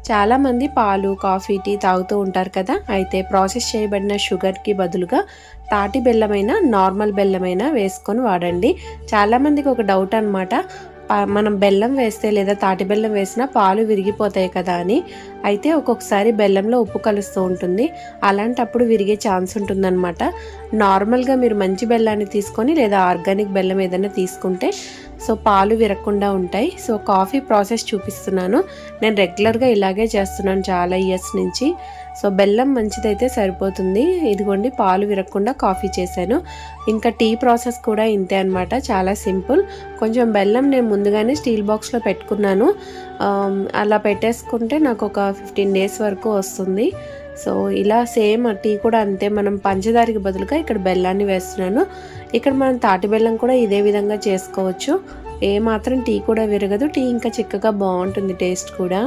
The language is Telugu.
చాలామంది పాలు, కాఫీ, టీ తాగుతూ ఉంటారు కదా! అయితే ప్రాసెస్ చేయబడిన షుగర్‌కి బదులుగా తాటి బెల్లమైన, నార్మల్ బెల్లమైన వేసుకొని వాడండి. చాలామందికి ఒక డౌట్ అనమాట. మనం బెల్లం వేస్తే లేదా తాటి బెల్లం వేసినా పాలు విరిగిపోతాయి కదా అని. అయితే ఒక్కొక్కసారి బెల్లంలో ఉప్పు కలుస్తూ ఉంటుంది. అలాంటప్పుడు విరిగే ఛాన్స్ ఉంటుందన్నమాట. నార్మల్‌గా మీరు మంచి బెల్లాన్ని తీసుకొని లేదా ఆర్గానిక్ బెల్లం ఏదైనా తీసుకుంటే సో పాలు విరగకుండా ఉంటాయి. సో కాఫీ ప్రాసెస్ చూపిస్తున్నాను. నేను రెగ్యులర్గా ఇలాగే చేస్తున్నాను చాలా ఇయర్స్ నుంచి. సో బెల్లం మంచిదైతే సరిపోతుంది. ఇదిగోండి పాలు విరగకుండా కాఫీ చేశాను. ఇంకా టీ ప్రాసెస్ కూడా ఇంతే అనమాట, చాలా సింపుల్. కొంచెం బెల్లం నేను ముందుగానే స్టీల్ బాక్స్లో పెట్టుకున్నాను. అలా పెట్టేసుకుంటే నాకు ఒక 15 డేస్ వరకు వస్తుంది. సో ఇలా సేమ్ టీ కూడా అంతే, మనం పంచదారకి బదులుగా ఇక్కడ బెల్లాన్ని వేస్తున్నాను. ఇక్కడ మనం తాటి బెల్లం కూడా ఇదే విధంగా చేసుకోవచ్చు. ఏ మాత్రం టీ కూడా విరగదు, టీ ఇంకా చిక్కగా బాగుంటుంది టేస్ట్ కూడా.